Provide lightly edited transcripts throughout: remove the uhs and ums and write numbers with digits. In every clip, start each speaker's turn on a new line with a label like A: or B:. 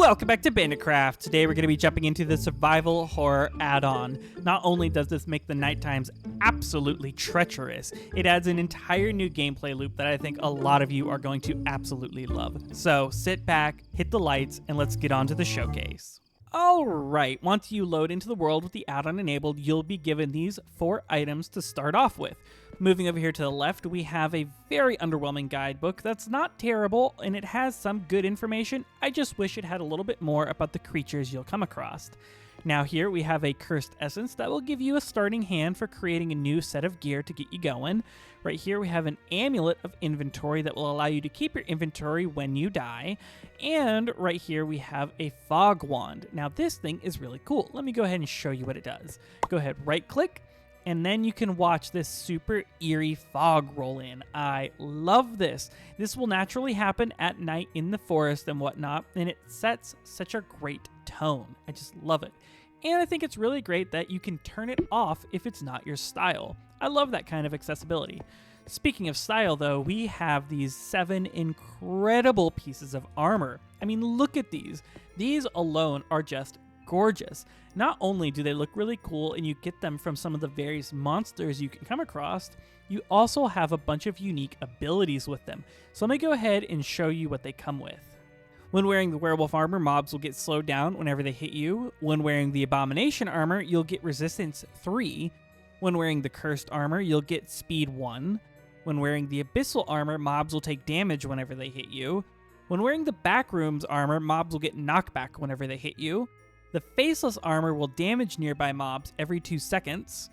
A: Welcome back to Banditcraft. Today we're going to be jumping into the survival horror add-on. Not only does this make the night times absolutely treacherous, it adds an entire new gameplay loop that I think a lot of you are going to absolutely love. So sit back, hit the lights, and let's get on to the showcase. Alright, once you load into the world with the add-on enabled, you'll be given these 4 items to start off with. Moving over here to the left, we have a very underwhelming guidebook that's not terrible, and it has some good information. I just wish it had a little bit more about the creatures you'll come across. Now here we have a cursed essence that will give you a starting hand for creating a new set of gear to get you going. Right here we have an amulet of inventory that will allow you to keep your inventory when you die. And right here we have a fog wand. Now this thing is really cool. Let me go ahead and show you what it does. Go ahead, right click, and then you can watch this super eerie fog roll in. I love this. This will naturally happen at night in the forest and whatnot, and it sets such a great tone. I just love it. And I think it's really great that you can turn it off if it's not your style. I love that kind of accessibility. Speaking of style though, we have these 7 incredible pieces of armor. I mean, look at these. These alone are just gorgeous. Not only do they look really cool and you get them from some of the various monsters you can come across, you also have a bunch of unique abilities with them. So let me go ahead and show you what they come with. When wearing the werewolf armor, mobs will get slowed down whenever they hit you. When wearing the abomination armor, you'll get resistance 3. When wearing the cursed armor, you'll get speed 1. When wearing the abyssal armor, mobs will take damage whenever they hit you. When wearing the backrooms armor, mobs will get knockback whenever they hit you. The faceless armor will damage nearby mobs every 2 seconds.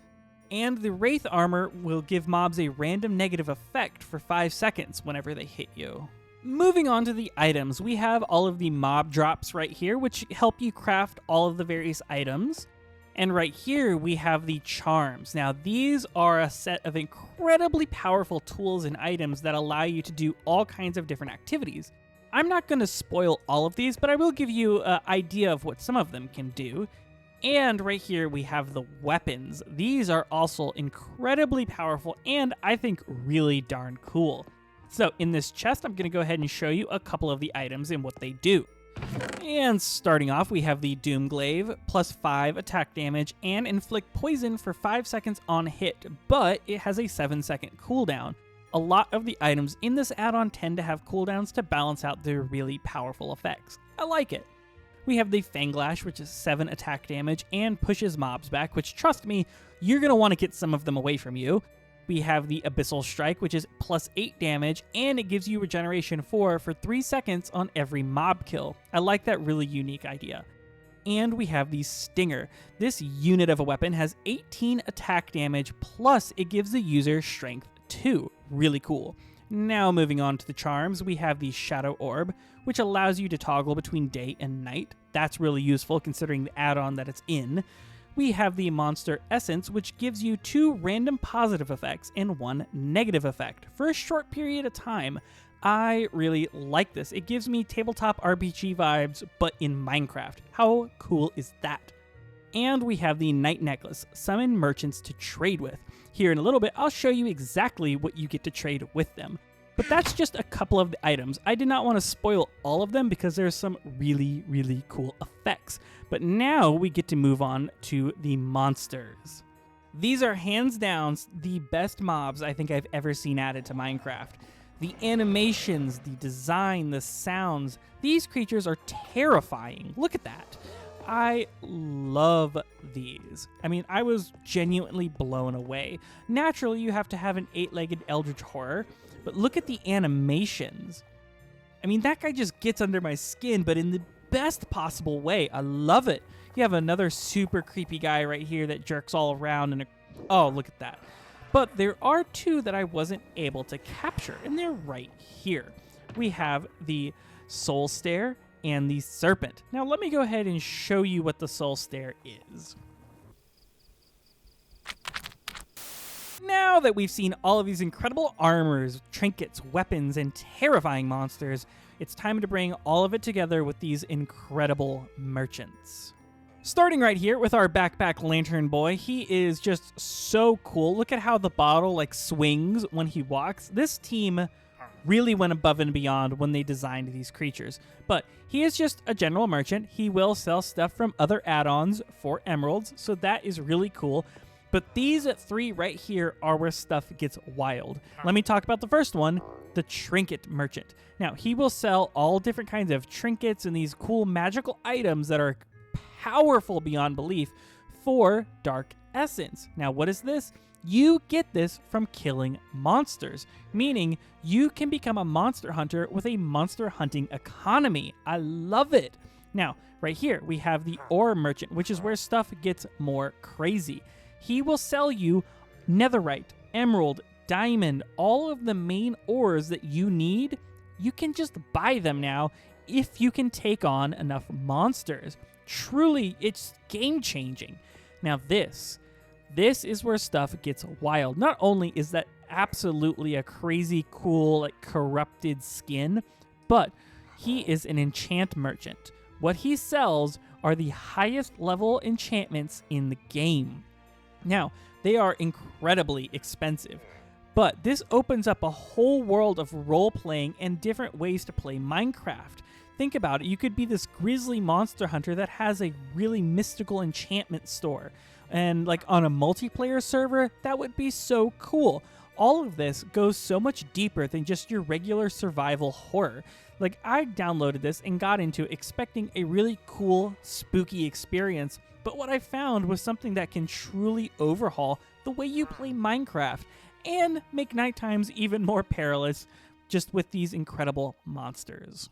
A: And the wraith armor will give mobs a random negative effect for 5 seconds whenever they hit you. Moving on to the items, we have all of the mob drops right here, which help you craft all of the various items. And right here, we have the charms. Now, these are a set of incredibly powerful tools and items that allow you to do all kinds of different activities. I'm not going to spoil all of these, but I will give you an idea of what some of them can do. And right here, we have the weapons. These are also incredibly powerful and I think really darn cool. So in this chest, I'm going to go ahead and show you a couple of the items and what they do. And starting off, we have the Doomglaive, plus 5 attack damage and inflict poison for 5 seconds on hit, but it has a 7-second cooldown. A lot of the items in this add-on tend to have cooldowns to balance out their really powerful effects. I like it. We have the Fanglash, which is 7 attack damage and pushes mobs back, which, trust me, you're going to want to get some of them away from you. We have the Abyssal Strike, which is plus 8 damage, and it gives you regeneration 4 for 3 seconds on every mob kill. I like that really unique idea. And we have the Stinger. This unit of a weapon has 18 attack damage, plus it gives the user strength 2. Really cool. Now moving on to the charms, we have the Shadow Orb, which allows you to toggle between day and night. That's really useful considering the add-on that it's in. We have the Monster Essence, which gives you 2 random positive effects and 1 negative effect for a short period of time. I really like this. It gives me tabletop RPG vibes, but in Minecraft. How cool is that? And we have the Night Necklace, summon merchants to trade with. Here in a little bit, I'll show you exactly what you get to trade with them. But that's just a couple of the items. I did not want to spoil all of them because there's some really, really cool effects. But now we get to move on to the monsters. These are hands down the best mobs I think I've ever seen added to Minecraft. The animations, the design, the sounds, these creatures are terrifying. Look at that. I love these. I mean, I was genuinely blown away. Naturally, you have to have an 8-legged eldritch horror, but look at the animations. I mean, that guy just gets under my skin, but in the best possible way. I love it. You have another super creepy guy right here that jerks all around and oh, look at that. But there are 2 that I wasn't able to capture, and they're right here. We have the Soul Stare and the Serpent. Now let me go ahead and show you what the Soul Stare is. Now that we've seen all of these incredible armors, trinkets, weapons, and terrifying monsters, it's time to bring all of it together with these incredible merchants. Starting right here with our backpack lantern boy, he is just so cool. Look at how the bottle swings when he walks. This team really went above and beyond when they designed these creatures. But he is just a general merchant. He will sell stuff from other add-ons for emeralds, so that is really cool. But these 3 right here are where stuff gets wild. Let me talk about the first one, the Trinket Merchant. Now, he will sell all different kinds of trinkets and these cool magical items that are powerful beyond belief for Dark Essence. Now, what is this? You get this from killing monsters, meaning you can become a monster hunter with a monster hunting economy. I love it. Now, right here, we have the Ore Merchant, which is where stuff gets more crazy. He will sell you netherite, emerald, diamond, all of the main ores that you need. You can just buy them now if you can take on enough monsters. Truly, it's game-changing. Now this is where stuff gets wild. Not only is that absolutely a crazy cool, like, corrupted skin, but he is an enchant merchant. What he sells are the highest level enchantments in the game. Now, they are incredibly expensive, but this opens up a whole world of role-playing and different ways to play Minecraft. Think about it, you could be this grisly monster hunter that has a really mystical enchantment store. And like on a multiplayer server, that would be so cool. All of this goes so much deeper than just your regular survival horror. Like, I downloaded this and got into expecting a really cool, spooky experience, but what I found was something that can truly overhaul the way you play Minecraft and make night times even more perilous just with these incredible monsters.